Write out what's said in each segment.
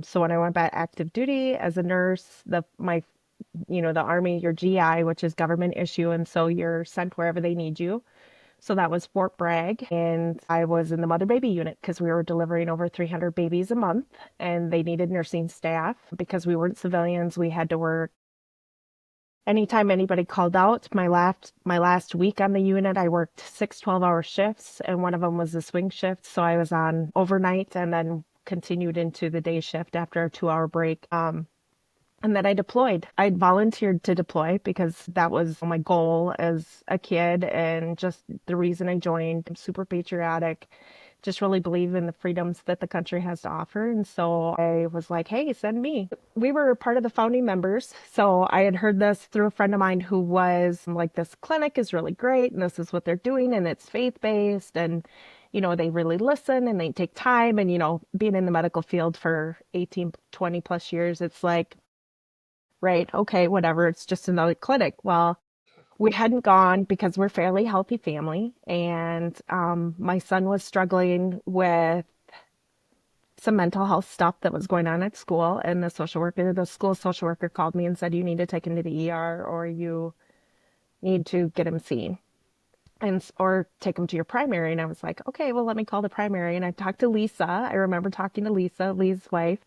So when I went back active duty as a nurse, the Army, your GI, which is government issue, and so you're sent wherever they need you. So that was Fort Bragg, and I was in the mother baby unit because we were delivering over 300 babies a month, and they needed nursing staff because we weren't civilians. We had to work anytime anybody called out. My last week on the unit, I worked 6 12-hour shifts, and one of them was a swing shift. So I was on overnight and then continued into the day shift after a 2 hour break. And then I deployed. I volunteered to deploy because that was my goal as a kid and just the reason I joined. I'm super patriotic, just really believe in the freedoms that the country has to offer. And so I was like, hey, send me. We were part of the founding members. So I had heard this through a friend of mine who was like, this clinic is really great and this is what they're doing and it's faith based and they really listen and they take time. And, being in the medical field for 18, 20 plus years, it's like, right, okay, whatever, it's just another clinic. Well, we hadn't gone because we're a fairly healthy family, and my son was struggling with some mental health stuff that was going on at school. And the school social worker called me and said, you need to take him to the ER or you need to get him seen or take him to your primary. And I was like, okay, well, let me call the primary. And I talked to Lisa. I remember talking to Lisa, Lee's wife,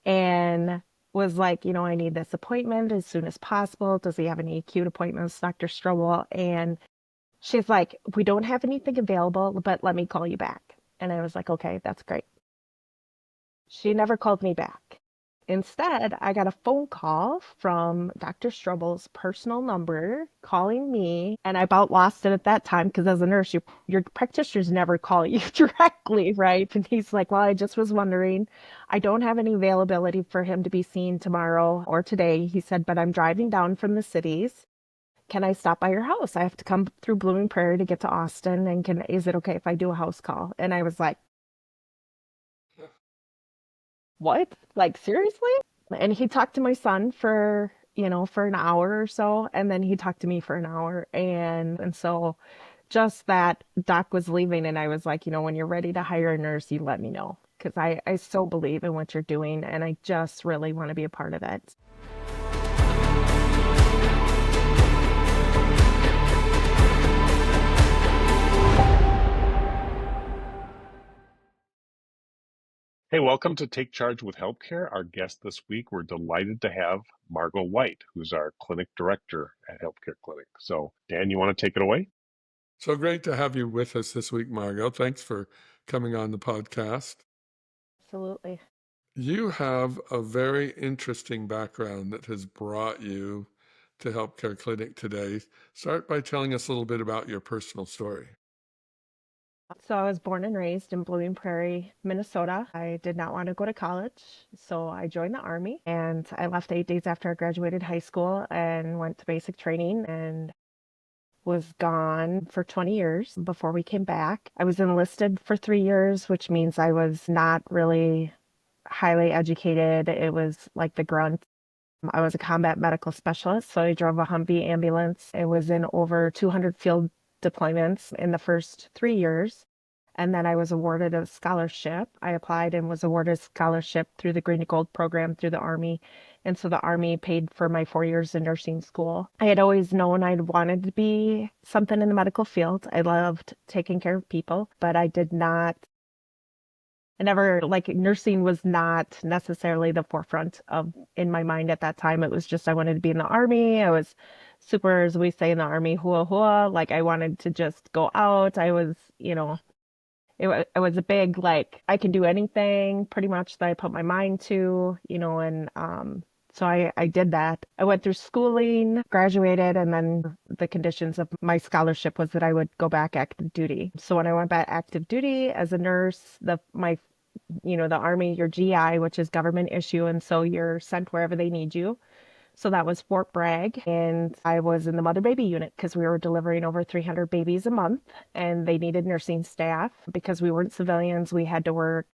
and was like, I need this appointment as soon as possible. Does he have any acute appointments, Dr. Strobel? And she's like, we don't have anything available, but let me call you back. And I was like, okay, that's great. She never called me back. Instead, I got a phone call from Dr. Strobel's personal number calling me, and I about lost it at that time because as a nurse, your practitioners never call you directly, right? And he's like, well, I just was wondering. I don't have any availability for him to be seen tomorrow or today. He said, but I'm driving down from the cities. Can I stop by your house? I have to come through Blooming Prairie to get to Austin, and is it okay if I do a house call? And I was like, what? Like, seriously? And he talked to my son for an hour or so, and then he talked to me for an hour. And so just that doc was leaving, and I was like, when you're ready to hire a nurse, you let me know. Because I so believe in what you're doing, and I just really want to be a part of it. Hey, welcome to Take Charge with HELPcare. Our guest this week, we're delighted to have Margo White, who's our clinic director at HELPcare Clinic. So, Dan, you want to take it away? So great to have you with us this week, Margo. Thanks for coming on the podcast. Absolutely. You have a very interesting background that has brought you to HealthCare Clinic today. Start by telling us a little bit about your personal story. So I was born and raised in Blooming Prairie, Minnesota. I did not want to go to college, so I joined the Army and I left 8 days after I graduated high school and went to basic training and was gone for 20 years before we came back. I was enlisted for 3 years, which means I was not really highly educated. It was like the grunt. I was a combat medical specialist, so I drove a Humvee ambulance. It was in over 200 field deployments in the first 3 years. And then I was awarded a scholarship. I applied and was awarded a scholarship through the Green to Gold program through the Army. And so the Army paid for my 4 years in nursing school. I had always known I'd wanted to be something in the medical field. I loved taking care of people, but I never, like, nursing was not necessarily the forefront of in my mind at that time. It was just I wanted to be in the Army. I was super, as we say in the Army, hua hua. Like, I wanted to just go out. It was a big, like, I can do anything pretty much that I put my mind to, and so I did that. I went through schooling, graduated, and then the conditions of my scholarship was that I would go back active duty. So when I went back active duty as a nurse, the Army, your GI, which is government issue, and so you're sent wherever they need you. So that was Fort Bragg, and I was in the mother baby unit because we were delivering over 300 babies a month, and they needed nursing staff because we weren't civilians. We had to work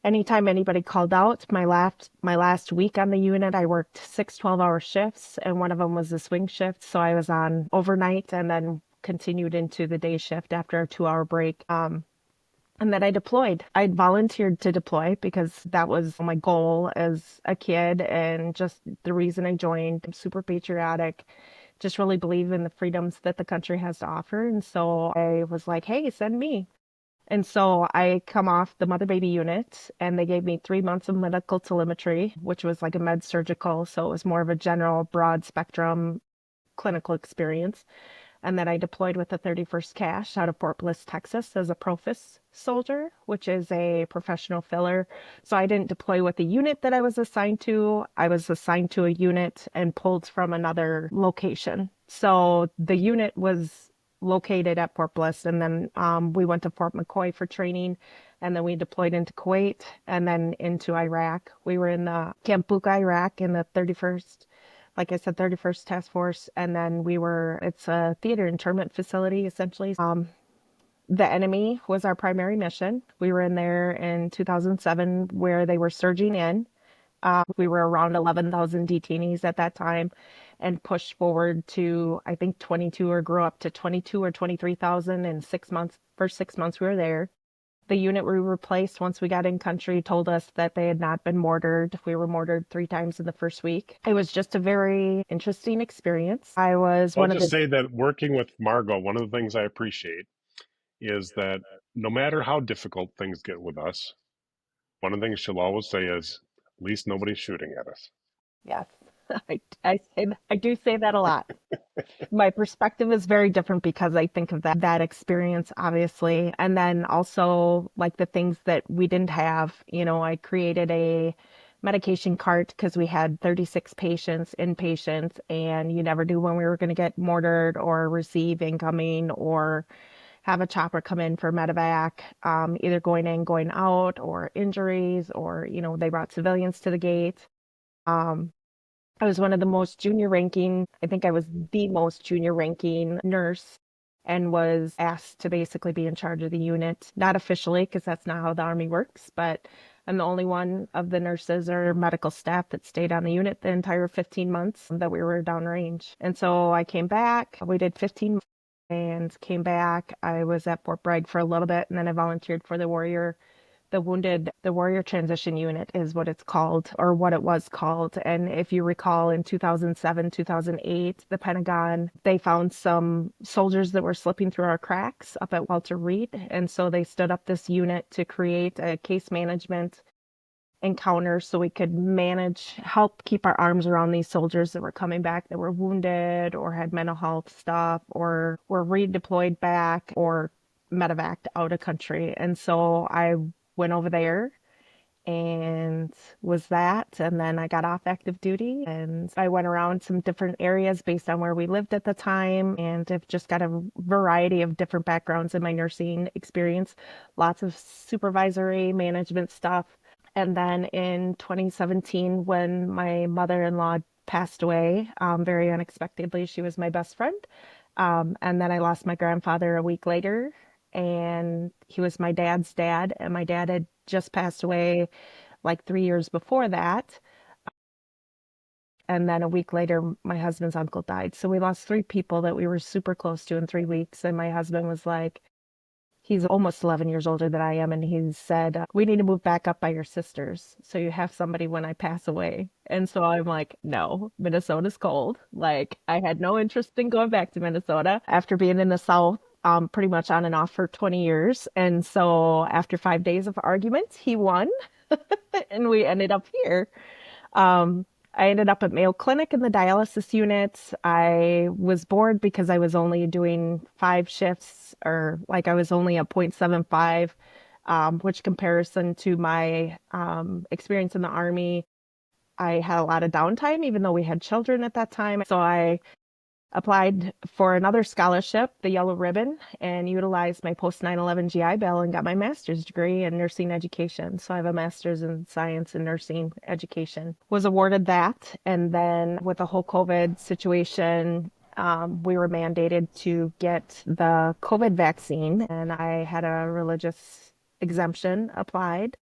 anytime anybody called out. My last week on the unit, I worked 6 12-hour shifts, and one of them was a swing shift. So I was on overnight and then continued into the day shift after a 2 hour break. And then I deployed. I volunteered to deploy because that was my goal as a kid and just the reason I joined. I'm super patriotic, just really believe in the freedoms that the country has to offer. And so I was like, hey, send me. And so I come off the mother baby unit and they gave me 3 months of medical telemetry, which was like a med surgical. So it was more of a general broad spectrum clinical experience. And then I deployed with the 31st Cash out of Fort Bliss, Texas as a Profis soldier, which is a professional filler. So I didn't deploy with the unit that I was assigned to. I was assigned to a unit and pulled from another location. So the unit was located at Fort Bliss, and then we went to Fort McCoy for training, and then we deployed into Kuwait and then into Iraq. We were in the Camp Bucca, Iraq, in the 31st, like I said, 31st Task Force. And then it's a theater internment facility essentially. The enemy was our primary mission. We were in there in 2007 where they were surging in. We were around 11,000 detainees at that time and pushed forward to, I think, 22 or grew up to 22 or 23,000 in 6 months. First 6 months we were there. The unit we replaced once we got in country told us that they had not been mortared. We were mortared 3 times in the first week. It was just a very interesting experience. I was I'll one of just the, say that working with Margo, one of the things I appreciate is that no matter how difficult things get with us, one of the things she'll always say is, at least nobody's shooting at us. yes, I do say that a lot. My perspective is very different because I think of that experience obviously, and then also like the things that we didn't have. I created a medication cart because we had 36 patients, inpatients, and you never knew when we were going to get mortared or receive incoming or have a chopper come in for medevac, either going in, going out, or injuries, or they brought civilians to the gate. Um, I was one of the most junior ranking, I think I was the most junior ranking nurse and was asked to basically be in charge of the unit. Not officially, because that's not how the Army works, but I'm the only one of the nurses or medical staff that stayed on the unit the entire 15 months that we were downrange. And so I came back, we did 15 months and came back. I was at Fort Bragg for a little bit and then I volunteered for the Warrior Transition Unit is what it's called, or what it was called. And if you recall, in 2007, 2008, the Pentagon, they found some soldiers that were slipping through our cracks up at Walter Reed. And so they stood up this unit to create a case management encounter so we could help keep our arms around these soldiers that were coming back that were wounded or had mental health stuff or were redeployed back or medevaced out of country. And so I went over there and was that. And then I got off active duty and I went around some different areas based on where we lived at the time. And I've just got a variety of different backgrounds in my nursing experience, lots of supervisory management stuff. And then in 2017, when my mother-in-law passed away, very unexpectedly, she was my best friend. And then I lost my grandfather a week later, and he was my dad's dad, and my dad had just passed away like 3 years before that. And then a week later, my husband's uncle died. So we lost three people that we were super close to in 3 weeks. And my husband was like, he's almost 11 years older than I am. And he said, we need to move back up by your sisters. So you have somebody when I pass away. And so I'm like, no, Minnesota's cold. Like, I had no interest in going back to Minnesota after being in the South. Pretty much on and off for 20 years. And so after 5 days of arguments, he won and we ended up here. Um, I ended up at Mayo Clinic in the dialysis unit. I was bored because I was only doing 5 shifts, or like I was only a 0.75, which comparison to my experience in the Army, I had a lot of downtime, even though we had children at that time. So I applied for another scholarship, the Yellow Ribbon, and utilized my post 9/11 GI Bill and got my master's degree in nursing education. So I have a master's in science and nursing education. Was awarded that, and then with the whole COVID situation, we were mandated to get the COVID vaccine, and I had a religious exemption applied.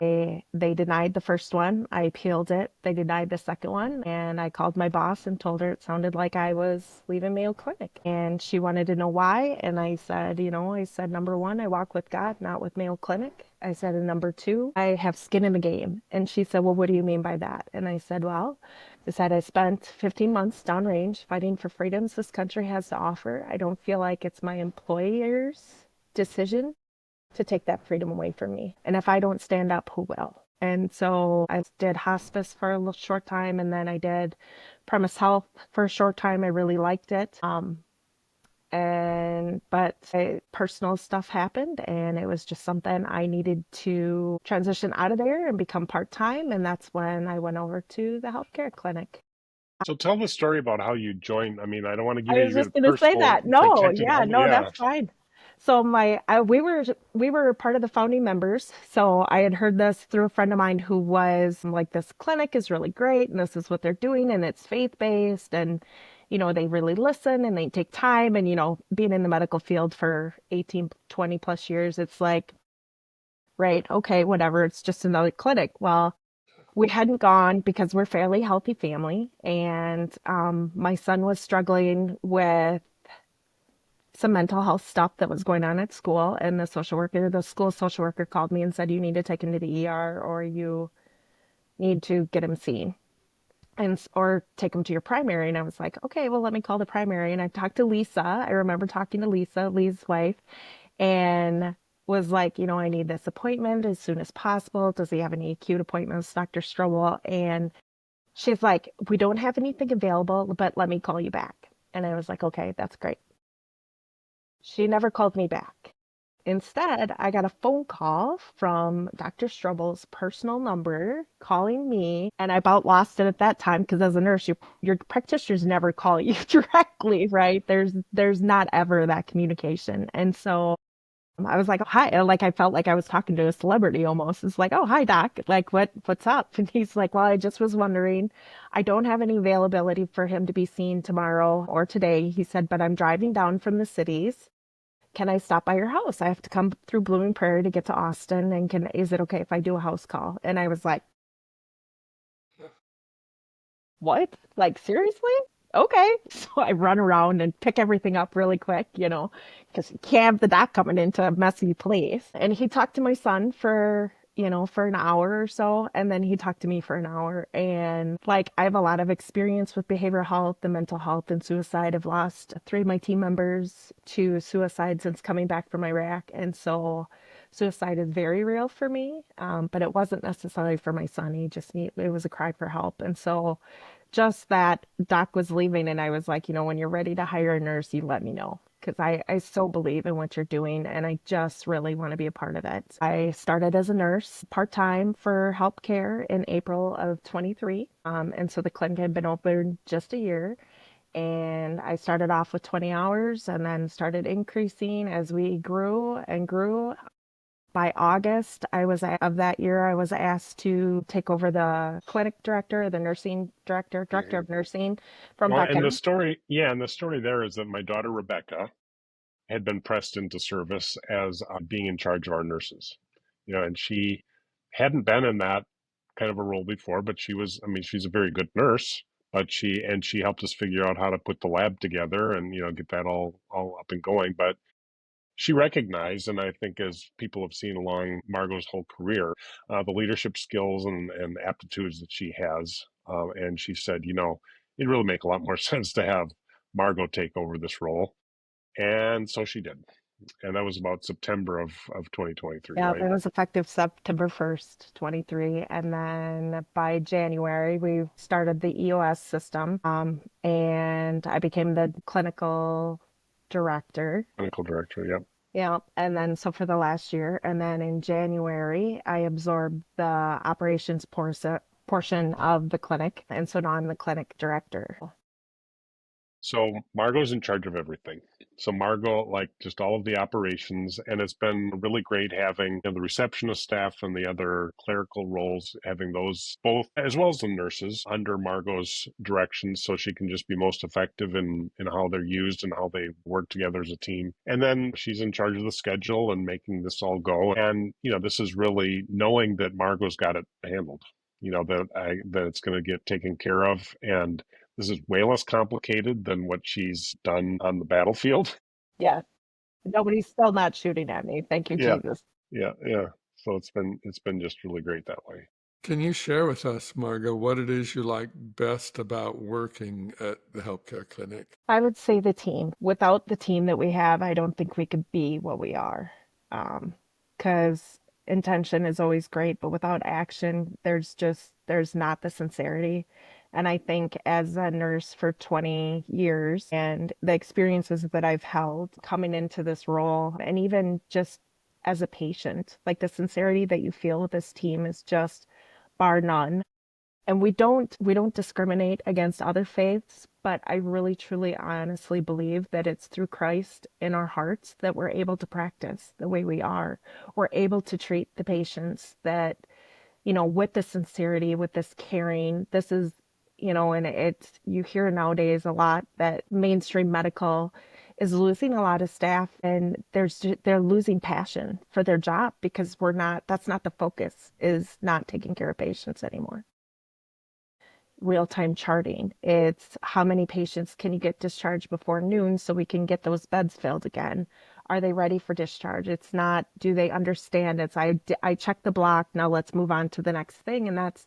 They denied the first one. I appealed it. They denied the second one. And I called my boss and told her it sounded like I was leaving Mayo Clinic. And she wanted to know why. And I said, I said, number one, I walk with God, not with Mayo Clinic. I said, and number two, I have skin in the game. And she said, well, what do you mean by that? And I said, well, I said, I spent 15 months downrange fighting for freedoms this country has to offer. I don't feel like it's my employer's decision to take that freedom away from me. And if I don't stand up, who will? And so I did hospice for a little short time, and then I did premise health for a short time. I really liked it. Personal stuff happened, and it was just something I needed to transition out of there and become part time. And that's when I went over to the healthcare clinic. So tell the story about how you joined. I mean, I don't want to I get was into just gonna say personal that. No, yeah, technicality. no, Yeah. that's fine. So we were part of the founding members. So I had heard this through a friend of mine who was like, this clinic is really great, and this is what they're doing, and it's faith based, and they really listen and they take time, and being in the medical field for 18, 20 plus years, it's like, right, okay, whatever, it's just another clinic. Well, we hadn't gone because we're a fairly healthy family, and my son was struggling with some mental health stuff that was going on at school, and the school social worker called me and said, you need to take him to the ER, or you need to get him seen, and or take him to your primary. And I was like, okay, well, let me call the primary. And I talked to Lisa. I remember talking to Lisa, Lee's wife, and was like, I need this appointment as soon as possible. Does he have any acute appointments, Dr. Strobel? And she's like, we don't have anything available, but let me call you back. And I was like, okay, that's great. She never called me back. Instead, I got a phone call from Dr. Strobel's personal number calling me, and I about lost it at that time because as a nurse, your practitioners never call you directly, right? There's not ever that communication. And so I was like, hi, like I felt like I was talking to a celebrity almost. It's like, oh, hi, doc. Like, what's up? And he's like, well, I just was wondering. I don't have any availability for him to be seen tomorrow or today. He said, but I'm driving down from the cities. Can I stop by your house? I have to come through Blooming Prairie to get to Austin. And is it okay if I do a house call? And I was like, what? Like, seriously? Okay. So I run around and pick everything up really quick, because you can't have the doc coming into a messy place. And he talked to my son for an hour or so. And then he talked to me for an hour. And like, I have a lot of experience with behavioral health and mental health and suicide. I've lost three of my team members to suicide since coming back from Iraq. And so suicide is very real for me. But it wasn't necessarily for my son. It was a cry for help. And so just that doc was leaving, and I was like, when you're ready to hire a nurse, you let me know. Because I so believe in what you're doing, and I just really want to be a part of it. I started as a nurse part time for HELPcare in April of 23. And so the clinic had been open just a year. And I started off with 20 hours and then started increasing as we grew and grew. By August of that year, I was asked to take over the clinic director, the nursing director Mhm. of nursing from Well, and Becca. the story, yeah, and the story there is that my daughter Rebecca had been pressed into service as being in charge of our nurses, and she hadn't been in that kind of a role before, but she was, I mean, she's a very good nurse, but she helped us figure out how to put the lab together and, get that all up and going. But she recognized, and I think as people have seen along Margot's whole career, the leadership skills and aptitudes that she has. And she said, it'd really make a lot more sense to have Margot take over this role. And so she did. And that was about September of 2023, Yeah, right? that was effective September 1st, 23. And then by January, we started the EOS system. And I became the clinical director. Clinical director, yep. Yeah, and then so for the last year, and then in January, I absorbed the operations portion of the clinic, and so now I'm the clinic director. So Margot's in charge of everything. So Margot, like just all of the operations, and it's been really great having the receptionist staff and the other clerical roles, having those both, as well as the nurses, under Margot's direction, so she can just be most effective in how they're used and how they work together as a team. And then she's in charge of the schedule and making this all go. And this is really knowing that Margot's got it handled. That it's going to get taken care of, and this is way less complicated than what she's done on the battlefield. Yeah. Nobody's still not shooting at me. Thank you, Yeah, Jesus. yeah, yeah. So it's been just really great that way. Can you share with us, Margo, what it is you like best about working at the healthcare clinic? I would say the team. Without the team that we have, I don't think we could be what we are. Because intention is always great, but without action, there's not the sincerity. And I think as a nurse for 20 years and the experiences that I've held coming into this role, and even just as a patient, like the sincerity that you feel with this team is just bar none. And we don't discriminate against other faiths, but I really truly honestly believe that it's through Christ in our hearts that we're able to practice the way we are. We're able to treat the patients that, with the sincerity, with this caring. This is, and it's, you hear nowadays a lot that mainstream medical is losing a lot of staff, and they're losing passion for their job because that's not the focus, is not taking care of patients anymore. Real-time charting. It's how many patients can you get discharged before noon so we can get those beds filled again? Are they ready for discharge? It's not, do they understand? It's, I check the block, now let's move on to the next thing. And that's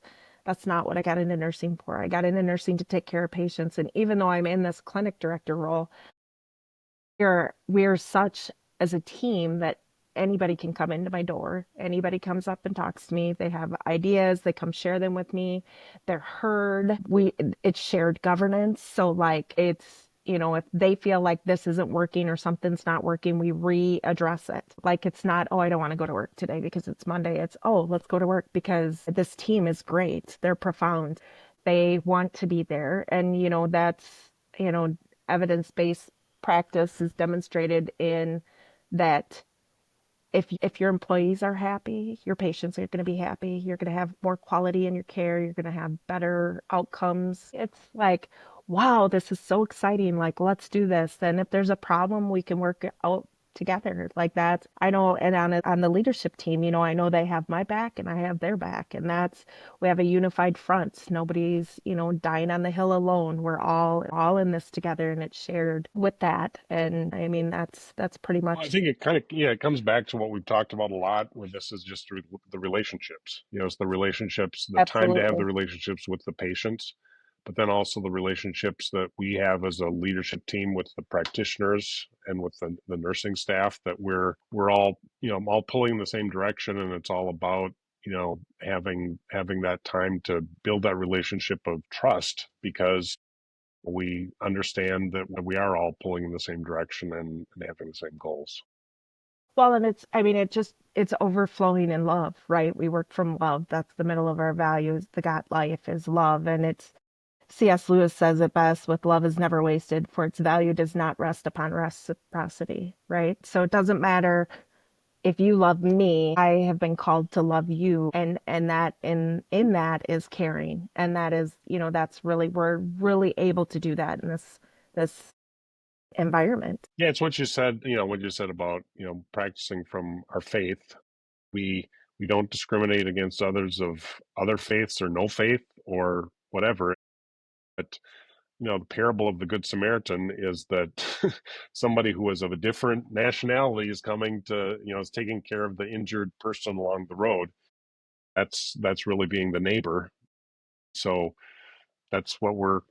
not what I got into nursing for. I got into nursing to take care of patients. And even though I'm in this clinic director role, we're such as a team that anybody can come into my door. Anybody comes up and talks to me. They have ideas, they come share them with me. They're heard. It's shared governance. So like if they feel like this isn't working or something's not working, we readdress it. Like it's not, oh, I don't want to go to work today because it's Monday. It's, oh, let's go to work because this team is great. They're profound. They want to be there. And that's, evidence-based practice is demonstrated in that if your employees are happy, your patients are going to be happy. You're going to have more quality in your care. You're going to have better outcomes. It's like, wow, this is so exciting. Like, let's do this. And if there's a problem, we can work it out together like that. I know, and on the leadership team, I know they have my back and I have their back, and that's, we have a unified front. Nobody's, dying on the hill alone. We're all in this together, and it's shared with that. And I mean, that's pretty Well, I much think it kind of, yeah, it comes back to what we've talked about a lot with this, is just the relationships. It's the relationships, the time to have the absolutely. relationships with the patients, but then also the relationships that we have as a leadership team with the practitioners and with the nursing staff, that we're all, all pulling in the same direction. And it's all about, having that time to build that relationship of trust, because we understand that we are all pulling in the same direction and having the same goals. Well, and I mean, it's overflowing in love, right? We work from love. That's the middle of our values. The God life is love. And it's, C.S. Lewis says it best, with love is never wasted, for its value does not rest upon reciprocity, right? So it doesn't matter if you love me, I have been called to love you. And that in that is caring. And that is, that's really, we're really able to do that in this environment. Yeah, it's what you said, what you said about, practicing from our faith. We don't discriminate against others of other faiths or no faith or whatever. But, the parable of the Good Samaritan is that somebody who is of a different nationality is coming to, is taking care of the injured person along the road. That's really being the neighbor. So that's what we're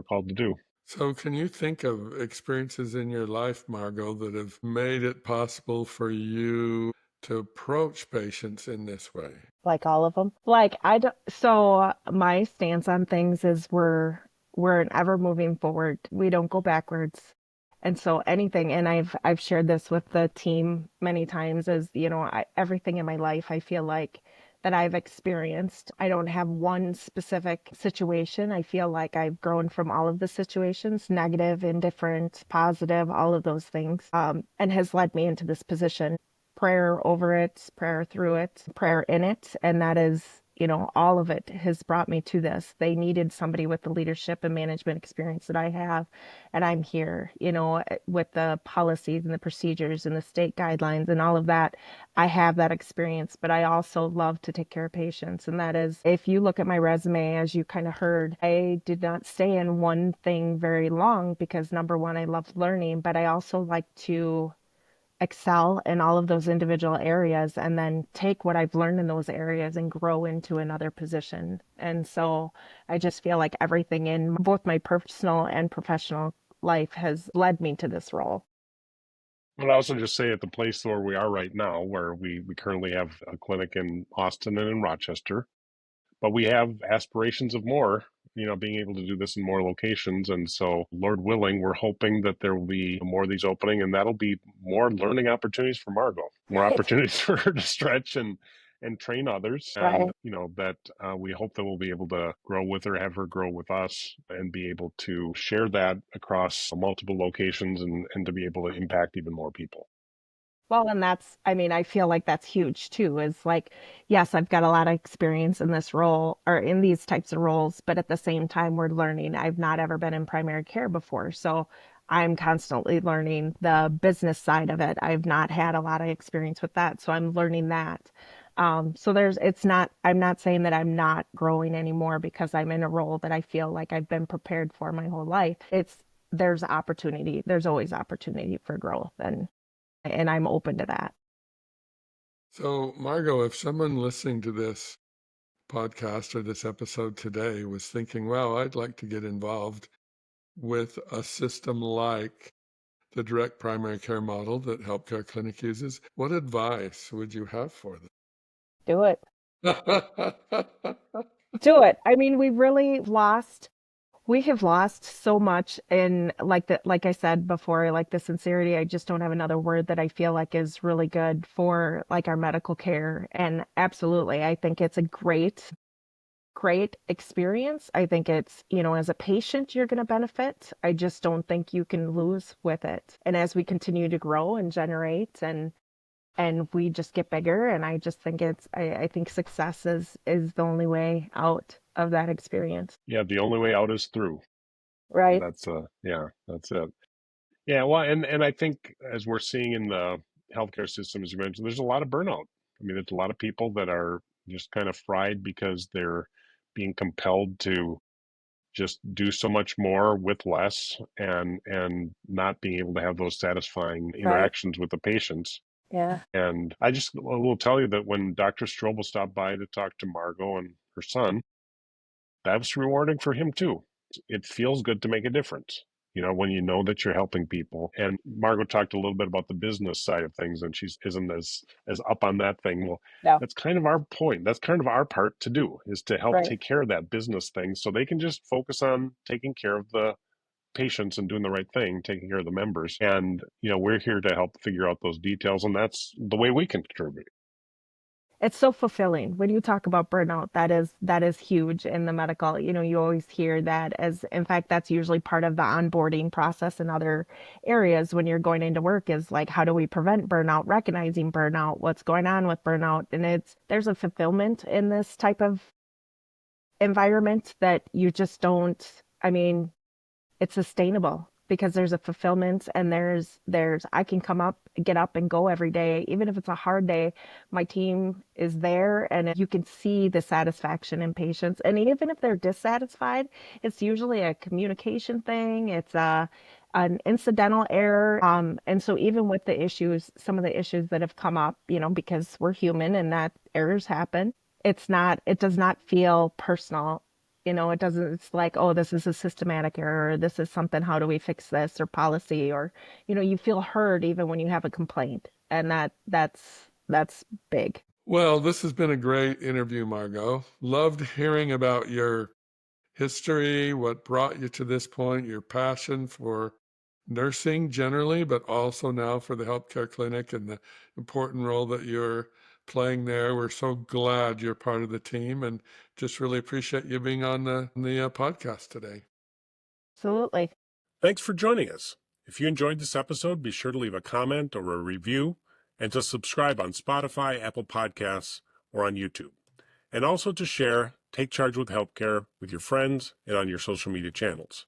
called to do. So, can you think of experiences in your life, Margot, that have made it possible for you to approach patients in this way? Like all of them. Like I don't, so my stance on things is we're an ever moving forward. We don't go backwards. And so anything, and I've shared this with the team many times, is, everything in my life, I feel like that I've experienced. I don't have one specific situation. I feel like I've grown from all of the situations, negative, indifferent, positive, all of those things, and has led me into this position. Prayer over it, prayer through it, prayer in it. And that is, all of it has brought me to this. They needed somebody with the leadership and management experience that I have. And I'm here, with the policies and the procedures and the state guidelines and all of that. I have that experience, but I also love to take care of patients. And that is, if you look at my resume, as you kind of heard, I did not stay in one thing very long because number one, I love learning, but I also like to excel in all of those individual areas and then take what I've learned in those areas and grow into another position. And so I just feel like everything in both my personal and professional life has led me to this role. But I also just say at the place where we are right now, where we currently have a clinic in Austin and in Rochester, but we have aspirations of more, being able to do this in more locations. And so, Lord willing, we're hoping that there will be more of these opening, and that'll be more learning opportunities for Margo, more Right. opportunities for her to stretch and train others. And, Right. that we hope that we'll be able to grow with her, have her grow with us, and be able to share that across multiple locations and to be able to impact even more people. Well, and I mean, I feel like that's huge too, is like, yes, I've got a lot of experience in this role or in these types of roles, but at the same time, we're learning. I've not ever been in primary care before. So I'm constantly learning the business side of it. I've not had a lot of experience with that. So I'm learning that. So I'm not saying that I'm not growing anymore because I'm in a role that I feel like I've been prepared for my whole life. There's opportunity. There's always opportunity for growth. And I'm open to that. So, Margo, if someone listening to this podcast or this episode today was thinking, well, I'd like to get involved with a system like the direct primary care model that HELPcare Clinic uses, what advice would you have for Do it. them? Do it. I mean, we have lost so much in like I said before, like the sincerity. I just don't have another word that I feel like is really good for like our medical care. And absolutely, I think it's a great experience. I think it's, as a patient, you're going to benefit. I just don't think you can lose with it. And as we continue to grow and generate and we just get bigger, and I just think I think success is the only way out of that experience. Yeah, the only way out is through. Right. Yeah, that's it. Yeah, well, and I think as we're seeing in the healthcare system, as you mentioned, there's a lot of burnout. I mean, there's a lot of people that are just kind of fried because they're being compelled to just do so much more with less and not being able to have those satisfying Right. interactions with the patients. Yeah. And I just will tell you that when Dr. Strobel stopped by to talk to Margo and her son, that was rewarding for him too. It feels good to make a difference, when you know that you're helping people. And Margot talked a little bit about the business side of things, and she isn't as up on that thing. Well, No. that's kind of our point. That's kind of our part to do, is to help Right. take care of that business thing so they can just focus on taking care of the patients and doing the right thing, taking care of the members. And, we're here to help figure out those details, and that's the way we can contribute. It's so fulfilling when you talk about burnout. That is huge in the medical. You always hear that, as in fact that's usually part of the onboarding process in other areas when you're going into work, is like, how do we prevent burnout, recognizing burnout, what's going on with burnout. And there's a fulfillment in this type of environment that you just don't. I mean, it's sustainable because there's a fulfillment, and there's I can get up and go every day, even if it's a hard day. My team is there, and you can see the satisfaction in patients. And even if they're dissatisfied, it's usually a communication thing. It's an incidental error. And so even with some of the issues that have come up, because we're human and that errors happen, it does not feel personal. It doesn't, it's like, oh, this is a systematic error, or this is something, how do we fix this, or policy, or, you feel heard even when you have a complaint. And that's big. Well, this has been a great interview, Margo. Loved hearing about your history, what brought you to this point, your passion for nursing generally, but also now for the healthcare clinic and the important role that you're playing there. We're so glad you're part of the team and just really appreciate you being on the podcast today. Absolutely. Thanks for joining us. If you enjoyed this episode, be sure to leave a comment or a review and to subscribe on Spotify, Apple Podcasts, or on YouTube. And also to share Take Charge with HELPcare with your friends and on your social media channels.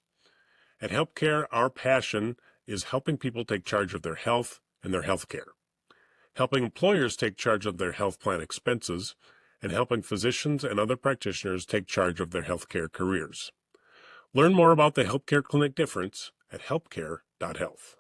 At HELPcare, our passion is helping people take charge of their health and their health care, helping employers take charge of their health plan expenses, and helping physicians and other practitioners take charge of their healthcare careers. Learn more about the HELPcare Clinic difference at helpcare.health.